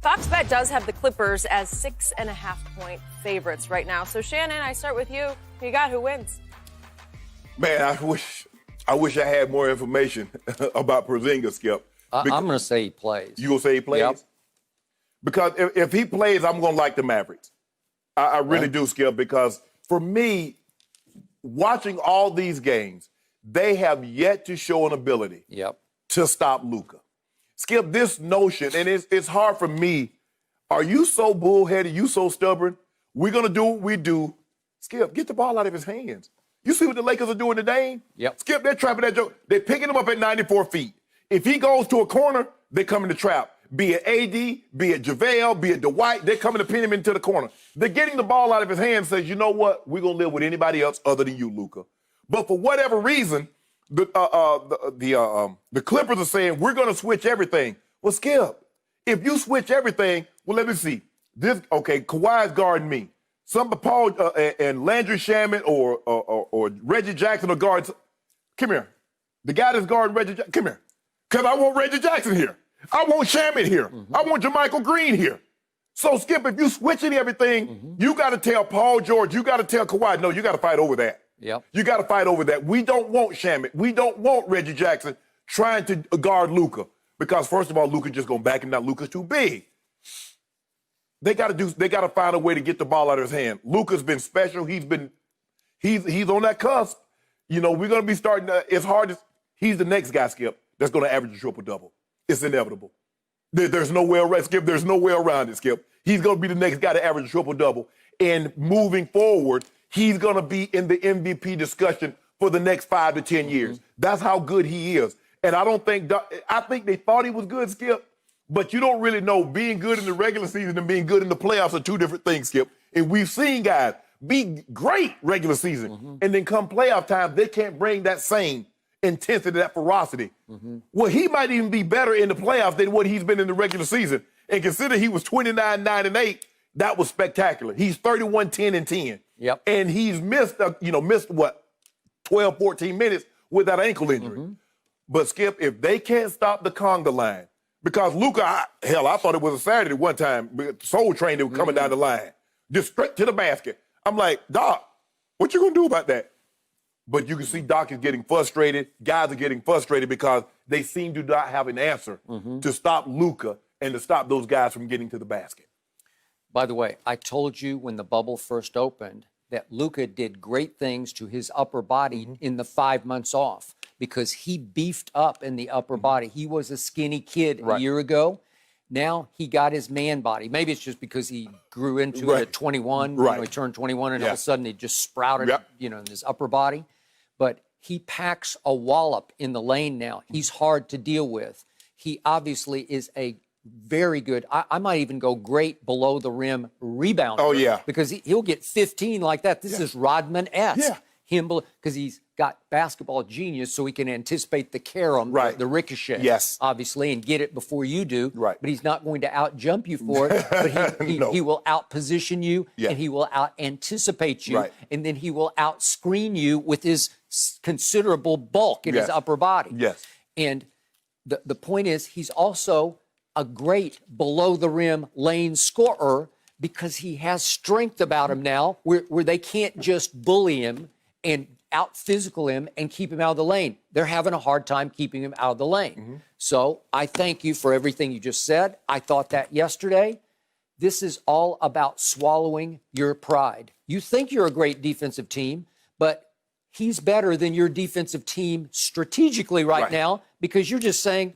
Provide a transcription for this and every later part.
Fox Bet does have the Clippers as 6.5-point favorites right now. So, Shannon, I start with you. Who you got? Who wins? Man, I wish I had more information about Porzingis, Skip. I'm going to say he plays. You going to say he plays? Yep. Because if he plays, I'm going to like the Mavericks. I really do, Skip, because for me, watching all these games, they have yet to show an ability to stop Luka. Skip, this notion, and it's hard for me. Are you so bullheaded? You so stubborn? We're going to do what we do. Skip, get the ball out of his hands. You see what the Lakers are doing today? Yep. Skip, they're trapping that joke. They're picking him up at 94 feet. If he goes to a corner, they come in the trap. Be it AD, be it JaVale, be it Dwight, they're coming to pin him into the corner. They're getting the ball out of his hands, says, you know what? We're going to live with anybody else other than you, Luka. But for whatever reason, the Clippers are saying, we're going to switch everything. Well, Skip, if you switch everything, well, let me see. Kawhi's guarding me. Paul and Landry Shamet or Reggie Jackson are guards. Come here. The guy that's guarding Reggie Jackson, come here. Because I want Reggie Jackson here. I want Shamet here. I want JaMychal Green here. So, Skip, if you switching everything, you got to tell Paul George, you got to tell Kawhi, no, you got to fight over that. Yep. You got to fight over that. We don't want Shamet. We don't want Reggie Jackson trying to guard Luka. Because, first of all, Luka just going to back him down. Luka's too big. They got to find a way to get the ball out of his hand. Luka's been special. He's on that cusp. You know, we're going to be starting it's hard to, he's the next guy, Skip, that's going to average a triple-double. It's inevitable. There's no way around, Skip. There's no way around it, Skip. He's going to be the next guy to average a triple-double. And moving forward, he's going to be in the MVP discussion for the next 5 to 10 years. That's how good he is. And I think they thought he was good, Skip, but you don't really know. Being good in the regular season and being good in the playoffs are two different things, Skip. And we've seen guys be great regular season, and then come playoff time, they can't bring that same intensity, that ferocity. Well, he might even be better in the playoffs than what he's been in the regular season. And consider he was 29-9-8, that was spectacular. He's 31-10-10. Yep. And he's missed 12, 14 minutes with that ankle injury. But, Skip, if they can't stop the conga line, because Luka, I thought it was a Saturday one time, Soul Train, they were coming down the line, just straight to the basket. I'm like, Doc, what you going to do about that? But you can see Doc is getting frustrated. Guys are getting frustrated because they seem to not have an answer to stop Luka and to stop those guys from getting to the basket. By the way, I told you when the bubble first opened that Luka did great things to his upper body in the 5 months off because he beefed up in the upper body. He was a skinny kid a year ago. Now he got his man body. Maybe it's just because he grew into it at 21. You know, he turned 21 and all of a sudden he just sprouted, in his upper body. But he packs a wallop in the lane now. He's hard to deal with. He obviously is a very good, I might even go great below the rim rebounder. Oh, yeah. Because he'll get 15 like that. This is Rodman-esque. Yeah. Him, because he's got basketball genius, so he can anticipate the carom, the ricochet, obviously, and get it before you do. But he's not going to out-jump you for it. But he will out-position you, and he will out-anticipate you, and then he will out-screen you with his considerable bulk in his upper body. And the point is, he's also a great below-the-rim lane scorer because he has strength about him now where they can't just bully him and out-physical him and keep him out of the lane. They're having a hard time keeping him out of the lane. So I thank you for everything you just said. I thought that yesterday. This is all about swallowing your pride. You think you're a great defensive team, but he's better than your defensive team strategically right now because you're just saying,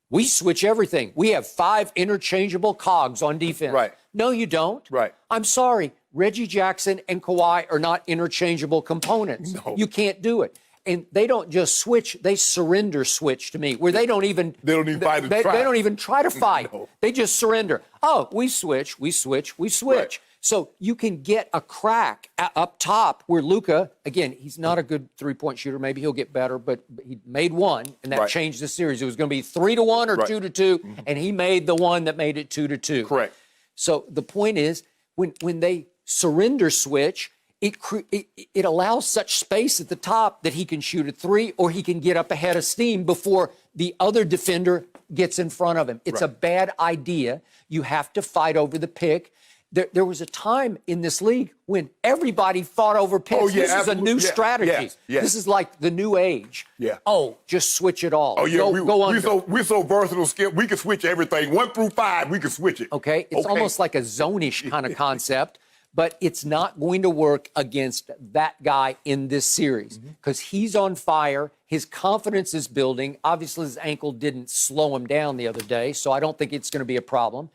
we switch everything. We have 5 interchangeable cogs on defense. No, you don't. I'm sorry. Reggie Jackson and Kawhi are not interchangeable components. You can't do it. And they don't just switch, they surrender switch to me, where they don't even fight and they try. They don't even try to fight. They just surrender. Oh, we switch, we switch, we switch. So you can get a crack up top where Luka, again, he's not a good three-point shooter. Maybe he'll get better, but he made one, and that changed the series. It was going to be 3-1 or 2-2, and he made the one that made it 2-2. So the point is, when they surrender switch, it allows such space at the top that he can shoot a 3 or he can get up ahead of steam before the other defender gets in front of him. It's a bad idea. You have to fight over the pick. There was a time in this league when everybody fought over picks. Oh, yeah, this is a new strategy. Yes. This is like the new age. Yeah. Oh, just switch it all. Oh, yeah. Go under. We're so versatile, Skip. We can switch everything. 1 through 5, we can switch it. Okay. It's almost like a zone-ish kind of concept, but it's not going to work against that guy in this series because he's on fire. His confidence is building. Obviously, his ankle didn't slow him down the other day, so I don't think it's going to be a problem.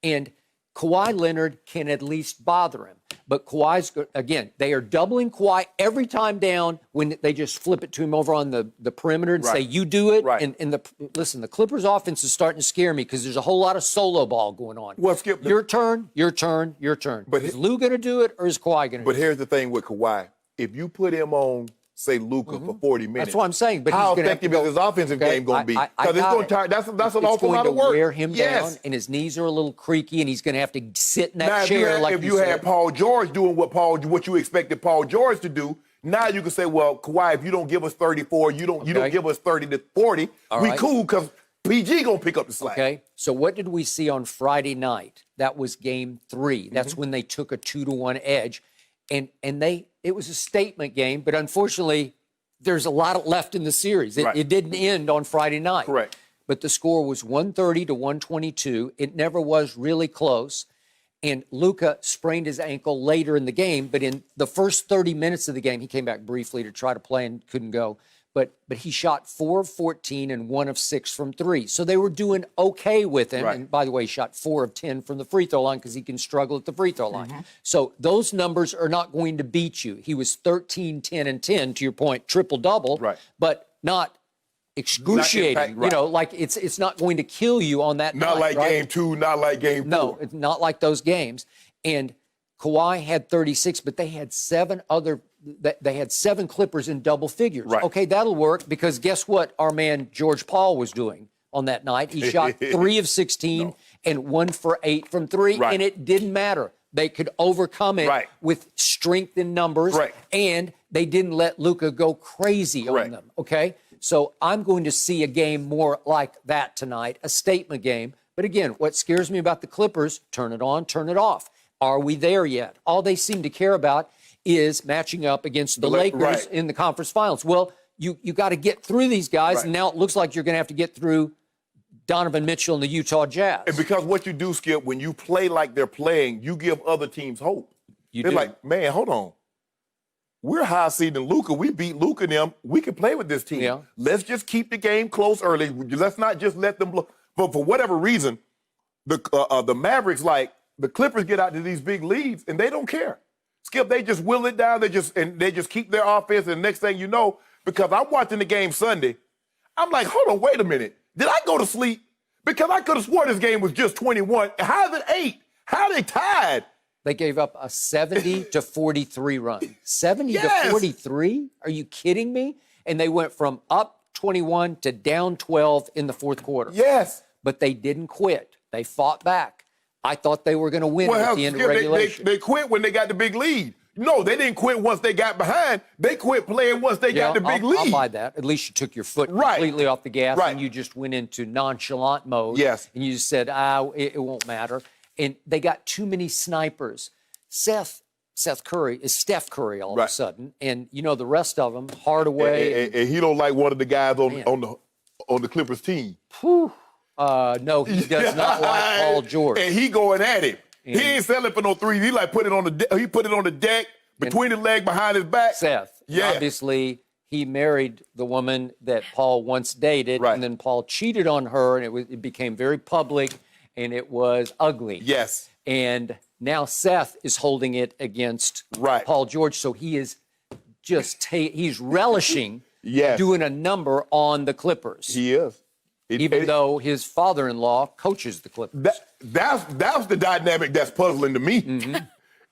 And Kawhi Leonard can at least bother him. But Kawhi's, again, they are doubling Kawhi every time down when they just flip it to him over on the perimeter and say, you do it. And listen, the Clippers offense is starting to scare me because there's a whole lot of solo ball going on. Well, Skip, your turn, your turn, your turn. But is Lou going to do it or is Kawhi going to do it? But here's the thing with Kawhi. If you put him on, say, Luka for 40 minutes. That's what I'm saying. But how effective is his offensive game going to be? Because it's going to that's an awful lot of work. It's going to wear him down, and his knees are a little creaky, and he's going to have to sit in that chair like if you had Paul George doing what you expected Paul George to do, now you can say, well, Kawhi, if you don't give us 34, you don't give us 30 to 40, we cool because PG going to pick up the slack. Okay, so what did we see on Friday night? That was game 3. That's when they took a 2-1 edge, and it was a statement game, but unfortunately, there's a lot left in the series. It didn't end on Friday night. Correct. But the score was 130 to 122. It never was really close. And Luka sprained his ankle later in the game, but in the first 30 minutes of the game, he came back briefly to try to play and couldn't go. But he shot 4 of 14 and 1 of 6 from 3. So they were doing okay with him. And by the way, he shot 4 of 10 from the free throw line because he can struggle at the free throw line. So those numbers are not going to beat you. He was 13, 10, and 10, to your point, triple-double, but not excruciating. You know, like it's not going to kill you on that night. Not like game 2, not like game 4. No, it's not like those games. And Kawhi had 36, but they had 7 Clippers in double figures. Okay, that'll work because guess what our man George Paul was doing on that night? He shot 3 of 16 and 1 for 8 from 3, and it didn't matter. They could overcome it with strength in numbers, and they didn't let Luka go crazy on them, okay? So I'm going to see a game more like that tonight, a statement game. But again, what scares me about the Clippers, turn it on, turn it off. Are we there yet? All they seem to care about is matching up against the Lakers in the conference finals. Well, you got to get through these guys, and now it looks like you're going to have to get through Donovan Mitchell and the Utah Jazz. And because what you do, Skip, when you play like they're playing, you give other teams hope. They're like, man, hold on. We're high seeding Luka. We beat Luka and them. We can play with this team. Yeah. Let's just keep the game close early. Let's not just let them blow. But for whatever reason, the Mavericks, like, the Clippers get out to these big leads, and they don't care. Skip, they just will it down. They just keep their offense, and next thing you know, because I'm watching the game Sunday, I'm like, hold on, wait a minute. Did I go to sleep? Because I could have sworn this game was just 21. How is it 8? How are they tied? They gave up a 70 to 43 run. 70 to 43? Are you kidding me? And they went from up 21 to down 12 in the fourth quarter. Yes. But they didn't quit. They fought back. I thought they were going to win at the end of regulation. They quit when they got the big lead. No, they didn't quit once they got behind. They quit playing once they got the big lead. I'll buy that. At least you took your foot completely off the gas and you just went into nonchalant mode. Yes. And you just said, it won't matter. And they got too many snipers. Steph Curry is Steph Curry all of a sudden. And, you know, the rest of them, Hardaway. And he don't like one of the guys on the Clippers team. Whew. No, he does not like Paul George. And he going at him. He ain't settling for no threes. He like put it on the deck between his leg behind his back. Seth, obviously he married the woman that Paul once dated, and then Paul cheated on her, and it became very public, and it was ugly. Yes. And now Seth is holding it against Paul George, so he is just he's relishing doing a number on the Clippers. He is. Even though his father-in-law coaches the Clippers. That's the dynamic that's puzzling to me.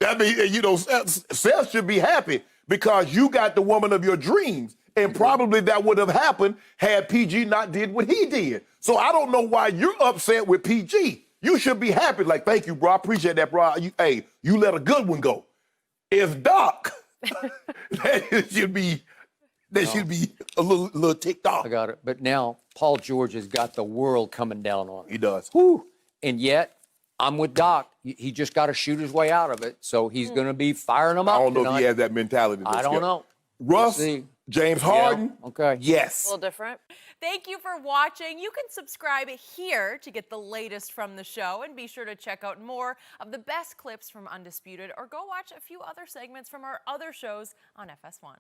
I mean, you know, Seth should be happy because you got the woman of your dreams. And probably that would have happened had PG not did what he did. So I don't know why you're upset with PG. You should be happy. Like, thank you, bro. I appreciate that, bro. You let a good one go. It's Doc. That should be They should be a little ticked off. I got it. But now Paul George has got the world coming down on him. He does. Whew. And yet, I'm with Doc. He just got to shoot his way out of it. So he's going to be firing them up. I don't know tonight. if he has that mentality. I don't know. Russ, We'll James Harden. Yeah. Okay. Yes. A little different. Thank you for watching. You can subscribe here to get the latest from the show, and be sure to check out more of the best clips from Undisputed, or go watch a few other segments from our other shows on FS1.